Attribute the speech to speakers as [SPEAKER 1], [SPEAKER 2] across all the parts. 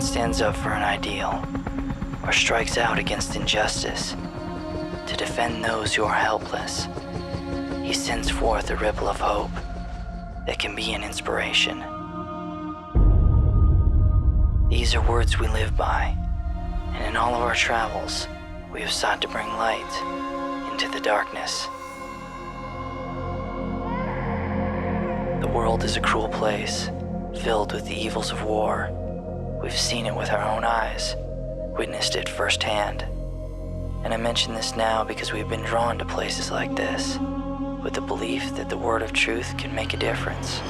[SPEAKER 1] stands up for an ideal or strikes out against injustice to defend those who are helpless, he sends forth a ripple of hope that can be an inspiration. These are words we live by, and in all of our travels, we have sought to bring light into the darkness. The world is a cruel place, filled with the evils of war. We've seen it with our own eyes, witnessed it firsthand. And I mention this now because we've been drawn to places like this, with the belief that the word of truth can make a difference.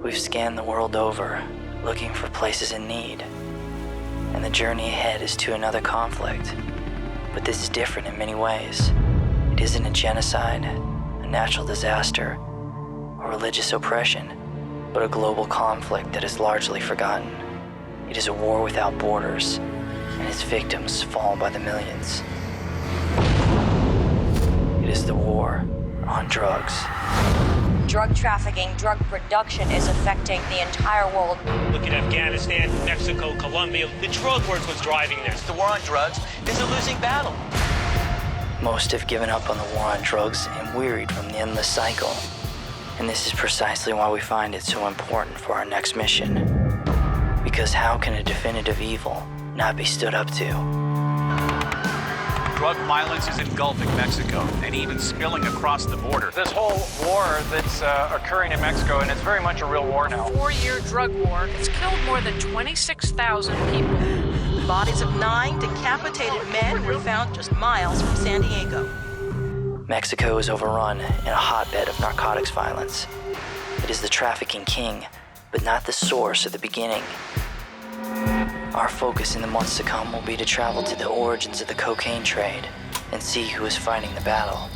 [SPEAKER 1] We've scanned the world over, looking for places in need, and the journey ahead is to another conflict. But this is different in many ways. It isn't a genocide, a natural disaster, or religious oppression, but a global conflict that is largely forgotten. It is a war without borders, and its victims fall by the millions. It is the war on drugs.
[SPEAKER 2] Drug trafficking, drug production is affecting the entire world.
[SPEAKER 3] Look at Afghanistan, Mexico, Colombia. The drug war is what's driving this.
[SPEAKER 4] The war on drugs is a losing battle.
[SPEAKER 1] Most have given up on the war on drugs and wearied from the endless cycle. And this is precisely why we find it so important for our next mission. Because how can a definitive evil not be stood up to?
[SPEAKER 5] Drug violence is engulfing Mexico and even spilling across the border.
[SPEAKER 6] This whole war that's occurring in Mexico, and it's very much a real war now.
[SPEAKER 7] 4-year drug war has killed more than 26,000 people.
[SPEAKER 8] The bodies of 9 decapitated men were found just miles from San Diego.
[SPEAKER 1] Mexico is overrun and a hotbed of narcotics violence. It is the trafficking king, but not the source or the beginning. Our focus in the months to come will be to travel to the origins of the cocaine trade and see who is fighting the battle.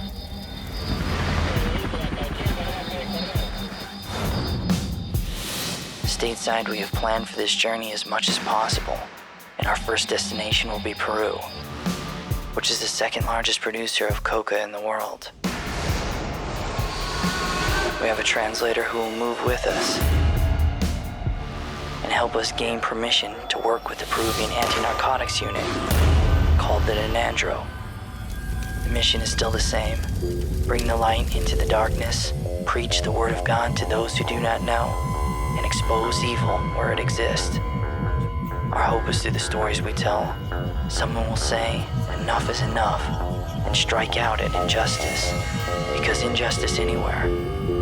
[SPEAKER 1] Stateside, we have planned for this journey as much as possible, and our first destination will be Peru, which is the second largest producer of coca in the world. We have a translator who will move with us and help us gain permission to work with the Peruvian anti-narcotics unit called the Denandro. The mission is still the same: bring the light into the darkness, preach the word of God to those who do not know, and expose evil where it exists. Our hope is through the stories we tell, someone will say, enough is enough, and strike out at injustice, because injustice anywhere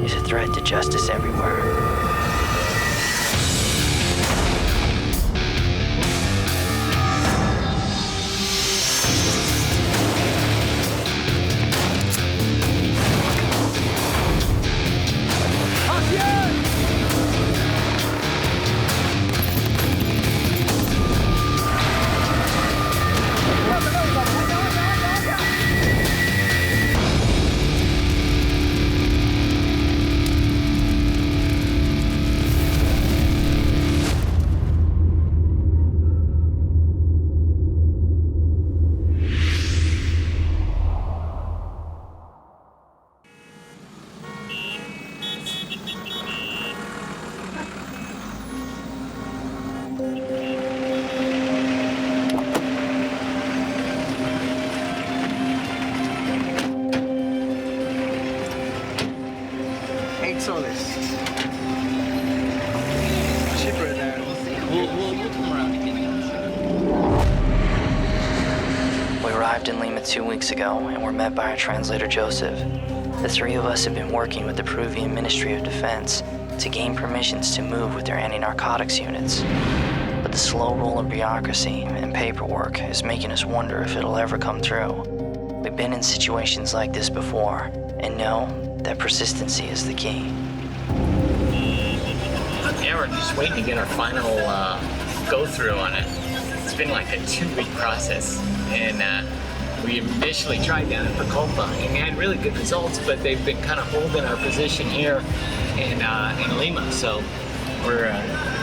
[SPEAKER 1] is a threat to justice everywhere. We arrived in Lima 2 weeks ago and were met by our translator Joseph. The three of us have been working with the Peruvian Ministry of Defense to gain permissions to move with their anti-narcotics units. But the slow roll of bureaucracy and paperwork is making us wonder if it'll ever come through. We've been in situations like this before and know that persistency is the key.
[SPEAKER 9] Yeah, we're just waiting to get our final go-through on it. It's been like a 2-week process, and we initially tried down in Procopa, and we had really good results, but they've been kind of holding our position here in Lima, so we're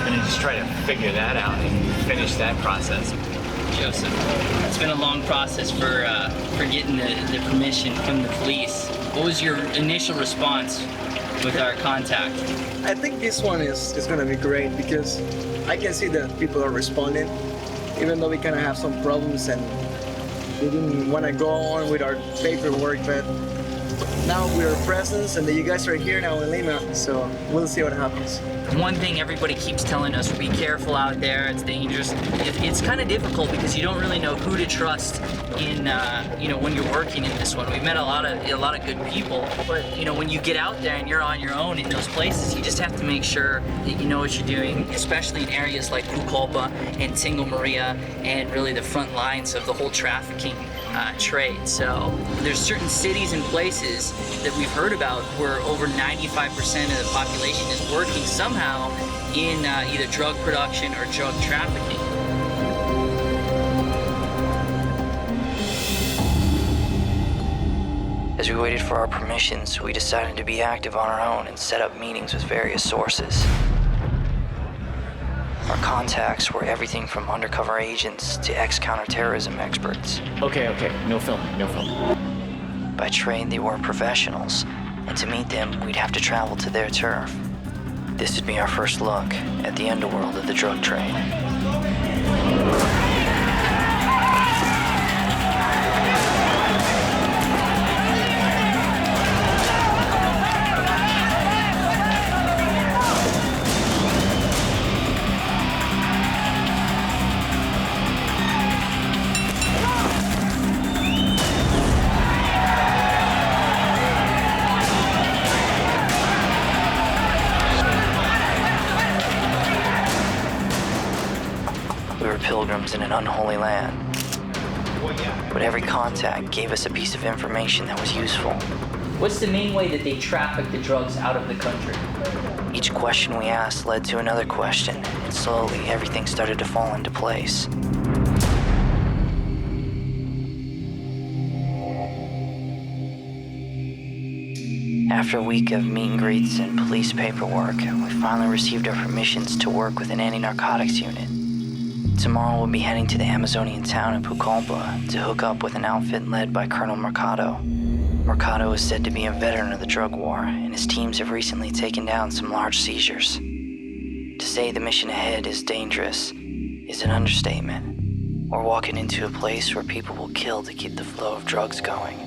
[SPEAKER 9] going to just try to figure that out and finish that process.
[SPEAKER 10] Joseph, it's been a long process for getting the permission from the police. What was your initial response with our contact.
[SPEAKER 11] I think this one is gonna be great because I can see that people are responding, even though we kind of have some problems and we didn't want to go on with our paperwork, but now we're present and you guys are here now in Lima, so we'll see what happens.
[SPEAKER 1] One thing everybody keeps telling us, be careful out there, it's dangerous. It's kind of difficult because you don't really know who to trust in, when you're working in this one. We've met a lot of good people, but, when you get out there and you're on your own in those places, you just have to make sure that you know what you're doing, especially in areas like Pucallpa and Tingo Maria and really the front lines of the whole trafficking trade. So there's certain cities and places that we've heard about where over 95% of the population is working somehow in either drug production or drug trafficking. As we waited for our permissions, we decided to be active on our own and set up meetings with various sources. Our contacts were everything from undercover agents to ex-counterterrorism experts.
[SPEAKER 9] Okay, no film.
[SPEAKER 1] By trade, they were professionals, and to meet them, we'd have to travel to their turf. This would be our first look at the underworld of the drug trade. Pilgrims in an unholy land. But every contact gave us a piece of information that was useful. What's the main way that they traffic the drugs out of the country? Each question we asked led to another question, and slowly everything started to fall into place. After a week of meet and greets and police paperwork, we finally received our permissions to work with an anti-narcotics unit. Tomorrow we'll be heading to the Amazonian town of Pucallpa to hook up with an outfit led by Colonel Mercado. Mercado is said to be a veteran of the drug war, and his teams have recently taken down some large seizures. To say the mission ahead is dangerous is an understatement. We're walking into a place where people will kill to keep the flow of drugs going.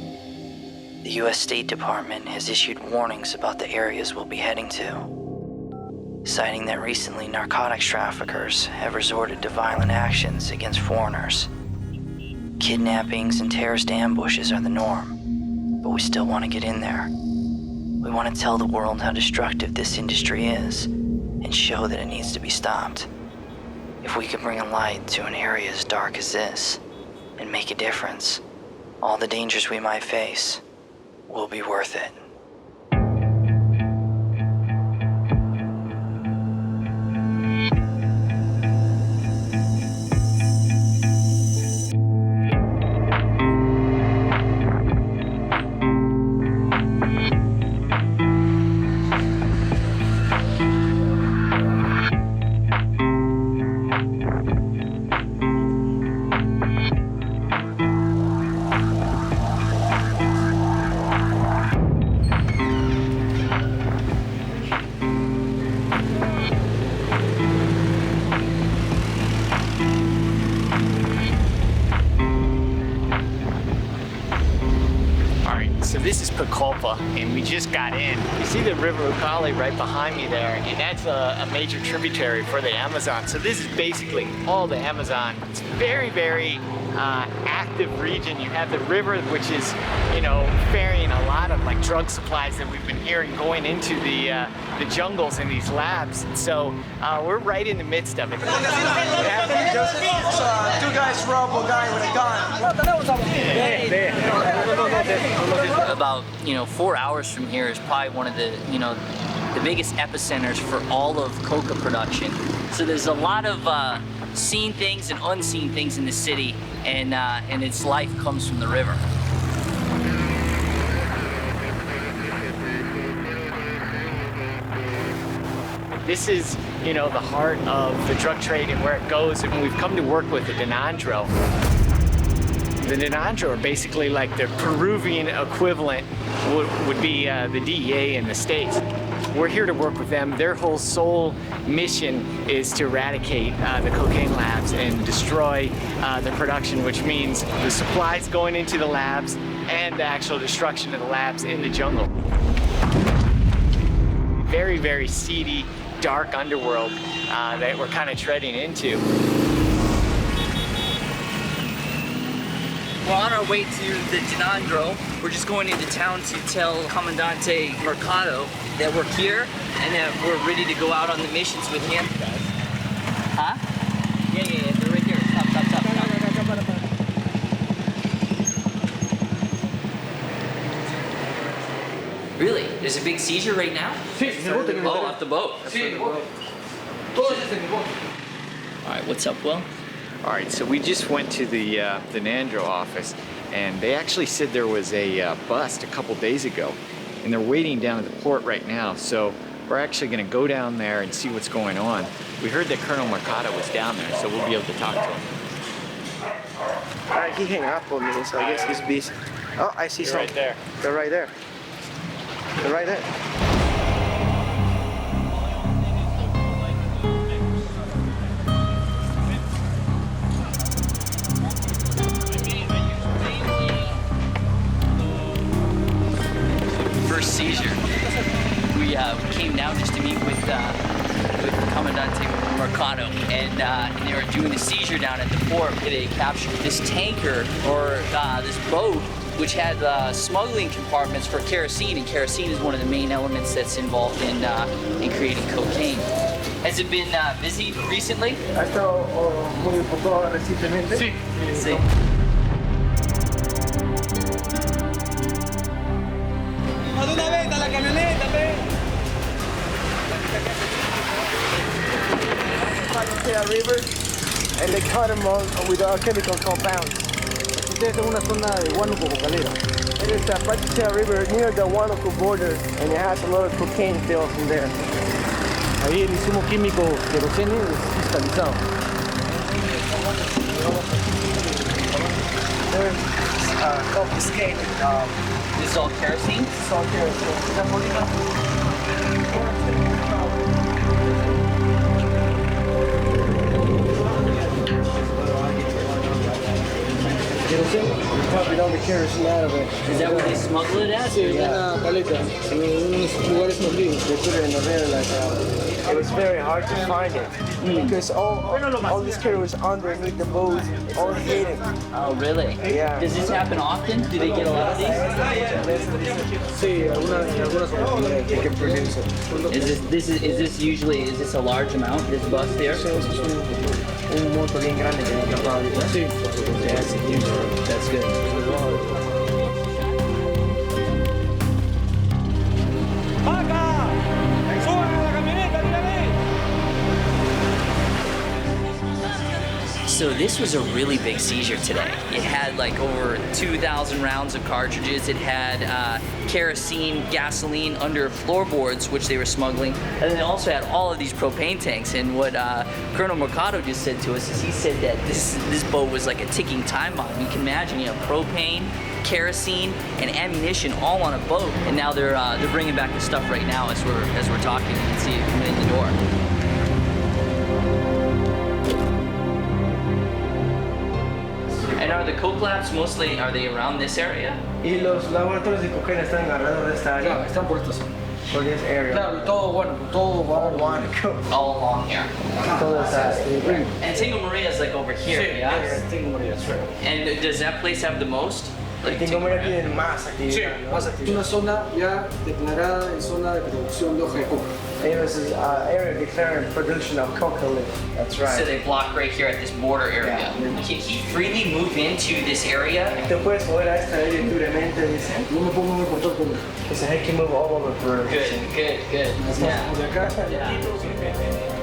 [SPEAKER 1] The U.S. State Department has issued warnings about the areas we'll be heading to, citing that recently narcotics traffickers have resorted to violent actions against foreigners. Kidnappings and terrorist ambushes are the norm, but we still want to get in there. We want to tell the world how destructive this industry is and show that it needs to be stopped. If we could bring a light to an area as dark as this and make a difference, all the dangers we might face will be worth it.
[SPEAKER 9] This is Pucallpa, and we just got in. You see the River Ucayali right behind me there, and that's a major tributary for the Amazon. So this is basically all the Amazon. It's very, very active region. You have the river, which is, ferrying a lot of drug supplies that we've been hearing going into the jungles and these labs. And so we're right in the midst of it.
[SPEAKER 11] What happened, Joseph? Two guys robbed a guy with a gun.
[SPEAKER 1] About 4 hours from here is probably one of the biggest epicenters for all of coca production. So there's a lot of seen things and unseen things in the city, and its life comes from the river.
[SPEAKER 9] This is, the heart of the drug trade and where it goes, and we've come to work with the Denandro. The Denandro are basically like the Peruvian equivalent would be the DEA in the States. We're here to work with them. Their whole sole mission is to eradicate the cocaine labs and destroy the production, which means the supplies going into the labs and the actual destruction of the labs in the jungle. Very, very seedy, dark underworld that we're kind of treading into.
[SPEAKER 10] We're on our way to the Denandro. We're just going into town to tell Comandante Mercado that we're here and that we're ready to go out on the missions with him. Huh? Yeah, they're right here. Stop. Really? There's a big seizure right now? Oh, off the boat. Alright, what's up, Will?
[SPEAKER 9] All right, so we just went to the Nandro office, and they actually said there was a bust a couple days ago, and they're waiting down at the port right now. So we're actually going to go down there and see what's going on. We heard that Colonel Mercado was down there, so we'll be able to talk to him.
[SPEAKER 11] He hung up on me, so I guess he's busy. Oh, I see some.
[SPEAKER 9] Right there.
[SPEAKER 11] They're right there. They're right there.
[SPEAKER 10] First seizure. We came down just to meet with Comandante Mercado, and they were doing a seizure down at the port. They captured this tanker, or this boat, which had smuggling compartments for kerosene, and kerosene is one of the main elements that's involved in creating cocaine. Has it been busy recently?
[SPEAKER 11] Ha estado muy ocupado recientemente.
[SPEAKER 10] Sí.
[SPEAKER 11] River, and they cut them all with chemical compounds. Ustedes en una zona de Huánuco, Bocalero. It is the Pachacea River near the Huánuco border, and it has a lot of cocaine still from there. Ahí el insumo químico querosene es cristalizado. There's confiscated.
[SPEAKER 10] This is all kerosene?
[SPEAKER 11] This is all kerosene. Probably all the kerosene out of it.
[SPEAKER 10] Is that where they smuggle it at?
[SPEAKER 11] Sí, una paleta. En unos lugares perdidos. They put it in the river like it was very hard to find it because all this kerosene was underneath the boat, all hidden.
[SPEAKER 10] Oh, really?
[SPEAKER 11] Yeah.
[SPEAKER 10] Does this happen often? Do they get a lot of these?
[SPEAKER 11] Sí, algunas oportunidades they can produce it.
[SPEAKER 10] Is this usually a large amount? This bust here?
[SPEAKER 11] Un monto bien grande que hay que ahorrar ahorita. Sí.
[SPEAKER 10] That's good. So this was a really big seizure today. It had like over 2,000 rounds of cartridges. It had kerosene, gasoline under floorboards, which they were smuggling. And then they also had all of these propane tanks. And what Colonel Mercado just said to us is he said that this boat was like a ticking time bomb. You can imagine, you know, propane, kerosene, and ammunition all on a boat. And now they're bringing back the stuff right now as we're talking. You can see it coming in the door. And are the coke labs mostly, are they around this area?
[SPEAKER 11] Y los laboratorios de cocaína están alrededor de esta área. Claro, están por esta zona. For this area. Claro, todo Huánuco.
[SPEAKER 10] All along here.
[SPEAKER 11] Todo esta.
[SPEAKER 10] And Tingo Maria is like over here,
[SPEAKER 11] Sí,
[SPEAKER 10] yeah?
[SPEAKER 11] Tingo Maria, that's right.
[SPEAKER 10] And does that place have the most? Like
[SPEAKER 11] Tingo Maria tiene más actividad.
[SPEAKER 12] Sí, más actividad. Es una zona ya declarada en zona de producción de hoja de coca.
[SPEAKER 11] This is an area declared production of coca leaf. That's right.
[SPEAKER 10] So they block right here at this border area.
[SPEAKER 11] Yeah.
[SPEAKER 10] Can he freely move into this area?
[SPEAKER 11] Te puedes mover a esta área libremente, dice.
[SPEAKER 12] No me puedo mover por todo el pueblo.
[SPEAKER 11] Dice, he can move all over Peru.
[SPEAKER 10] Good.
[SPEAKER 11] Yeah.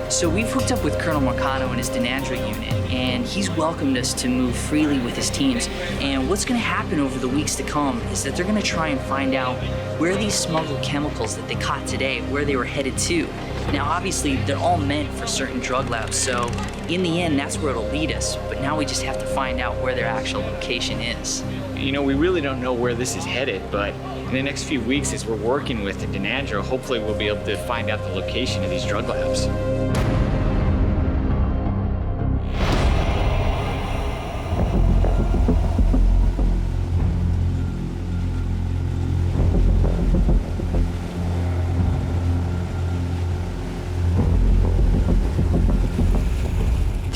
[SPEAKER 10] So we've hooked up with Colonel Mercado and his Denandra unit, and he's welcomed us to move freely with his teams. And what's going to happen over the weeks to come is that they're going to try and find out where these smuggled chemicals that they caught today, where they were headed to. Now, obviously, they're all meant for certain drug labs, so in the end, that's where it'll lead us. But now we just have to find out where their actual location is.
[SPEAKER 9] You know, we really don't know where this is headed, but In the next few weeks, as we're working with the Denandro, hopefully we'll be able to find out the location of these drug labs.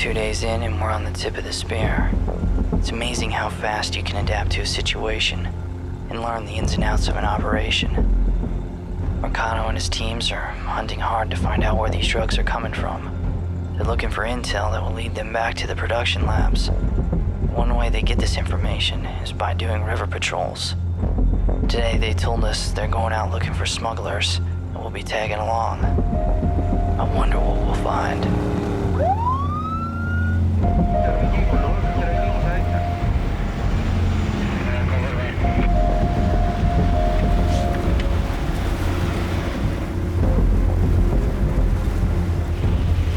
[SPEAKER 1] Two days in and we're on the tip of the spear. It's amazing how fast you can adapt to a situation and learn the ins and outs of an operation. Mercado and his teams are hunting hard to find out where these drugs are coming from. They're looking for intel that will lead them back to the production labs. One way they get this information is by doing river patrols. Today they told us they're going out looking for smugglers and we'll be tagging along. I wonder what we'll find.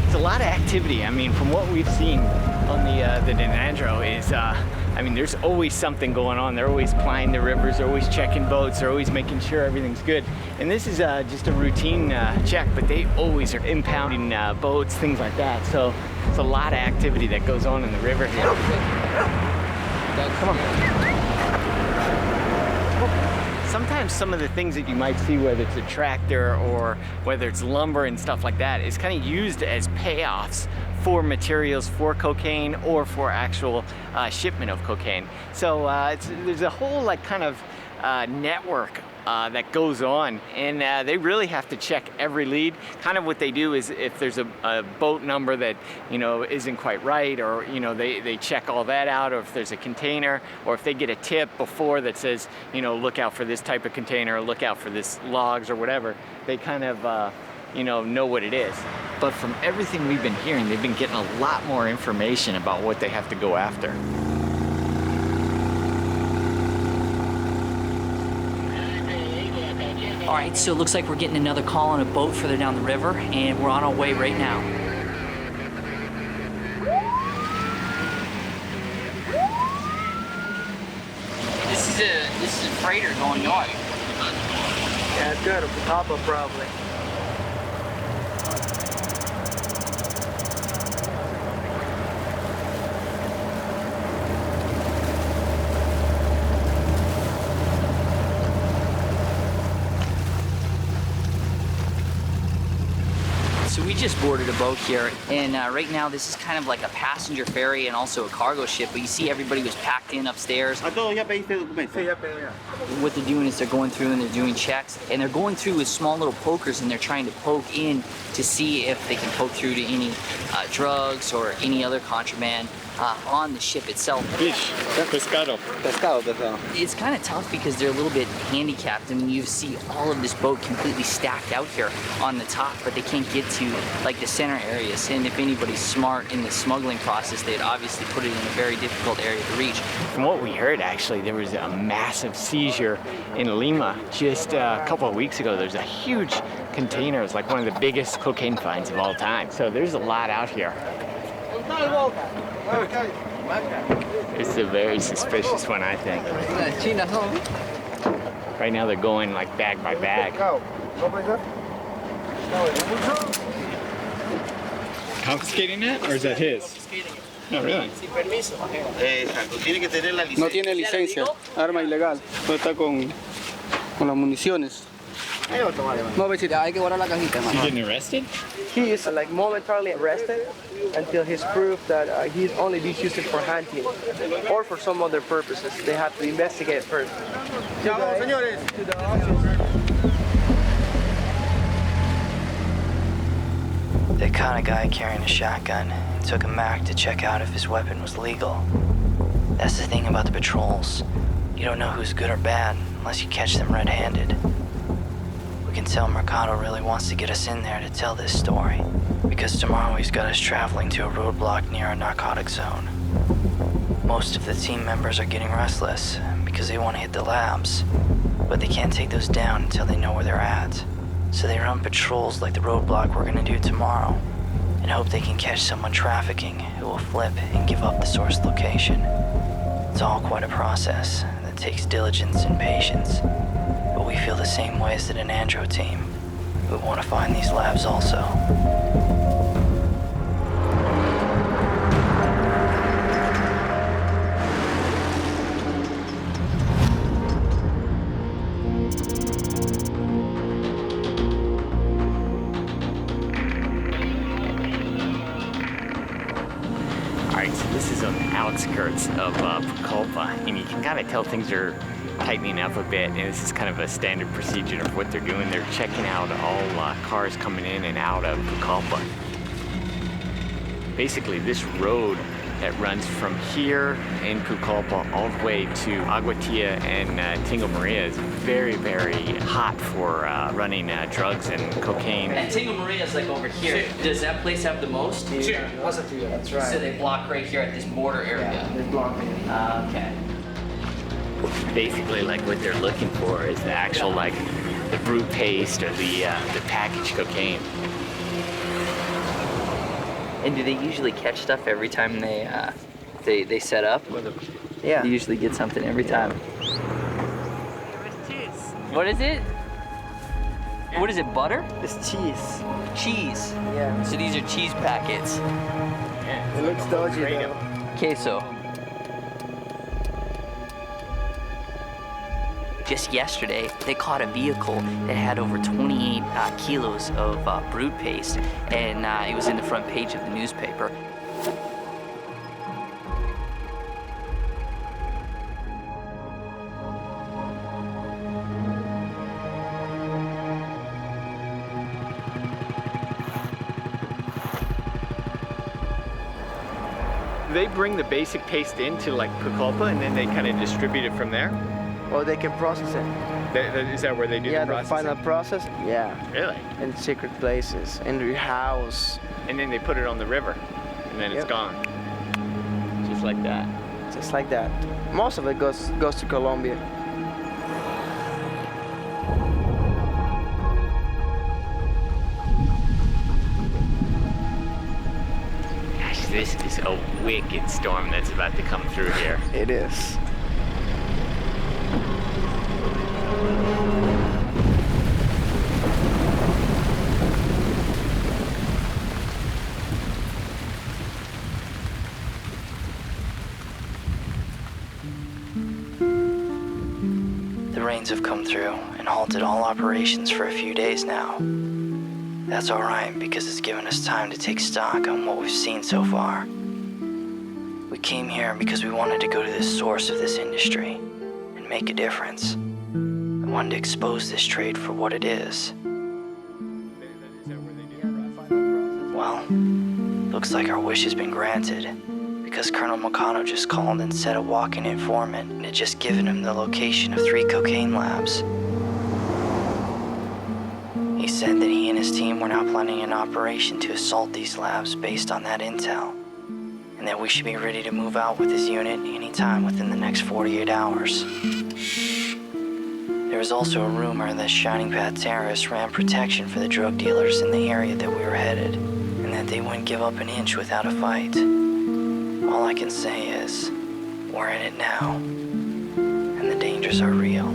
[SPEAKER 9] A lot of activity. I mean, from what we've seen on the Denandro is, I mean, there's always something going on. They're always plying the rivers, they're always checking boats, they're always making sure everything's good. And this is just a routine check, but they always are impounding boats, things like that. So it's a lot of activity that goes on in the river here. Come on. Sometimes some of the things that you might see, whether it's a tractor or whether it's lumber and stuff like that, is kind of used as payoffs for materials for cocaine or for actual shipment of cocaine. So there's a whole like kind of network that goes on, and they really have to check every lead. Kind of what they do is if there's a boat number that, you know, isn't quite right, or, you know, they check all that out, or if there's a container, or if they get a tip before that says, you know, look out for this type of container, or look out for this logs or whatever, they kind of you know what it is. But from everything we've been hearing, they've been getting a lot more information about what they have to go after.
[SPEAKER 10] All right, so it looks like we're getting another call on a boat further down the river, and we're on our way right now. This is a freighter going north.
[SPEAKER 11] Yeah, it's good. It's a pop-up probably.
[SPEAKER 10] So we just boarded a boat here, and right now this is kind of like a passenger ferry and also a cargo ship, but you see everybody was packed in upstairs. What they're doing is they're going through and they're doing checks, and they're going through with small little pokers, and they're trying to poke in to see if they can poke through to any drugs or any other contraband on the ship itself.
[SPEAKER 9] Fish, pescado.
[SPEAKER 11] Pescado.
[SPEAKER 10] It's kind of tough because they're a little bit handicapped. I mean, you see all of this boat completely stacked out here on the top, but they can't get to like the center areas. And if anybody's smart in the smuggling process, they'd obviously put it in a very difficult area to reach.
[SPEAKER 9] From what we heard, actually, there was a massive seizure in Lima just a couple of weeks ago. There's a huge container. It's like one of the biggest cocaine finds of all time. So there's a lot out here. It's a very suspicious one, I think. Right now they're going like bag by bag. Confiscating it, or is that his? No, really?
[SPEAKER 12] No tiene licencia, arma ilegal. No está con las municiones. No, hay que guardar la cajita.
[SPEAKER 9] Is he getting arrested?
[SPEAKER 11] He is like momentarily arrested until he's proof that he's only being used for hunting or for some other purposes. They have to investigate first. To the office.
[SPEAKER 1] They caught a guy carrying a shotgun and took him back to check out if his weapon was legal. That's the thing about the patrols. You don't know who's good or bad unless you catch them red-handed. We can tell Mercado really wants to get us in there to tell this story, because tomorrow he's got us traveling to a roadblock near a narcotic zone. Most of the team members are getting restless because they want to hit the labs, but they can't take those down until they know where they're at. So they run patrols like the roadblock we're gonna do tomorrow and hope they can catch someone trafficking who will flip and give up the source location. It's all quite a process that takes diligence and patience. we feel the same way as the Denandro team. We want to find these labs also.
[SPEAKER 13] Alright, so this is on the outskirts of Pucallpa, and you can kind of tell things are tightening up a bit, and this is kind of a standard procedure of what they're doing. They're checking out all cars coming in and out of Pucallpa. Basically, this road that runs from here in Pucallpa all the way to Agua Tia and Tingo Maria is very, very hot for running drugs and cocaine.
[SPEAKER 10] And Tingo Maria is like over here. Does that place have the most?
[SPEAKER 11] Yeah, that's right.
[SPEAKER 10] So they block right here at this border area.
[SPEAKER 11] Yeah, they block me.
[SPEAKER 10] Okay.
[SPEAKER 13] Basically, like what they're looking for is the actual, like, the brute paste or the packaged cocaine.
[SPEAKER 10] And do they usually catch stuff every time they set up?
[SPEAKER 11] Yeah.
[SPEAKER 10] They usually get something every time. What is it? What is it, butter?
[SPEAKER 11] It's cheese.
[SPEAKER 10] Cheese.
[SPEAKER 11] Yeah.
[SPEAKER 10] So these are cheese packets.
[SPEAKER 11] It looks dodgy though.
[SPEAKER 10] Queso. Just yesterday, they caught a vehicle that had over 28 kilos of brute paste, and it was in the front page of the newspaper.
[SPEAKER 13] They bring the basic paste into like Pucallpa and then they kind of distribute it from there?
[SPEAKER 11] Or they can process it.
[SPEAKER 13] Is that where they do the processing?
[SPEAKER 11] Yeah, the final process. Yeah.
[SPEAKER 13] Really?
[SPEAKER 11] In secret places, in your house.
[SPEAKER 13] And then they put it on the river, and then it's gone. Just like that.
[SPEAKER 11] Just like that. Most of it goes to Colombia.
[SPEAKER 13] Gosh, this is a wicked storm that's about to come through here.
[SPEAKER 11] It is.
[SPEAKER 1] The rains have come through and halted all operations for a few days now. That's alright because it's given us time to take stock on what we've seen so far. We came here because we wanted to go to the source of this industry and make a difference. I wanted to expose this trade for what it is. Well, looks like our wish has been granted, because Colonel Moncano just called and said a walk-in informant and had just given him the location of 3 cocaine labs. He said that he and his team were now planning an operation to assault these labs based on that intel, and that we should be ready to move out with this unit anytime within the next 48 hours. There was also a rumor that Shining Path terrorists ran protection for the drug dealers in the area that we were headed, and that they wouldn't give up an inch without a fight. All I can say is, we're in it now, and the dangers are real.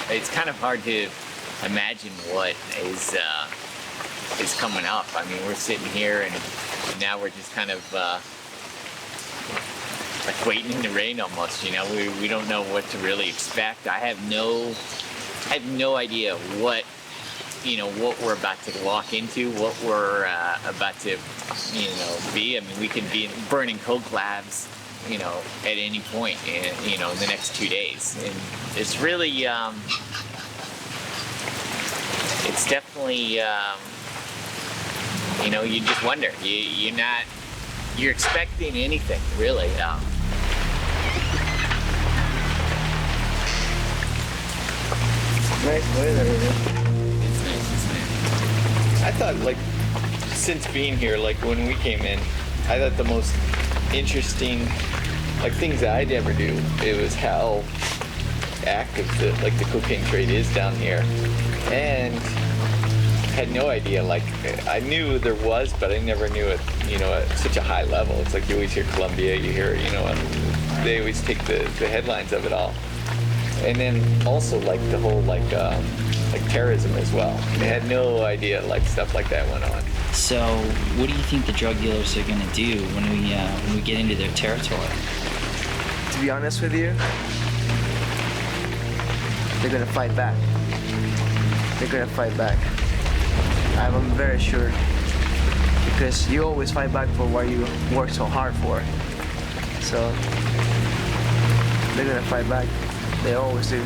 [SPEAKER 9] It's kind of hard to imagine what is coming up. I mean, we're sitting here and now we're just kind of like waiting in the rain almost, you know. We don't know what to really expect. I have no idea what, you know, what we're about to walk into, what we're about to, you know, be. I mean, we could be burning coke labs, you know, at any point in, you know, in the next 2 days. And it's really, it's definitely, you know, you just wonder. You're expecting anything, really.
[SPEAKER 11] Nice weather.
[SPEAKER 9] It's nice.
[SPEAKER 14] I thought, like, since being here, like when we came in, I thought the most interesting, like, things that I'd ever do, it was how active the cocaine trade is down here, and had no idea. Like, I knew there was, but I never knew it, you know, at such a high level. It's like you always hear Colombia, you hear, you know, they always take the headlines of it all. And then also like the whole like terrorism as well. They had no idea like stuff like that went on.
[SPEAKER 10] So, what do you think the drug dealers are going to do when we get into their territory?
[SPEAKER 11] To be honest with you, they're gonna fight back. They're gonna fight back. I'm very sure, because you always fight back for what you work so hard for. So they're gonna fight back. They always do.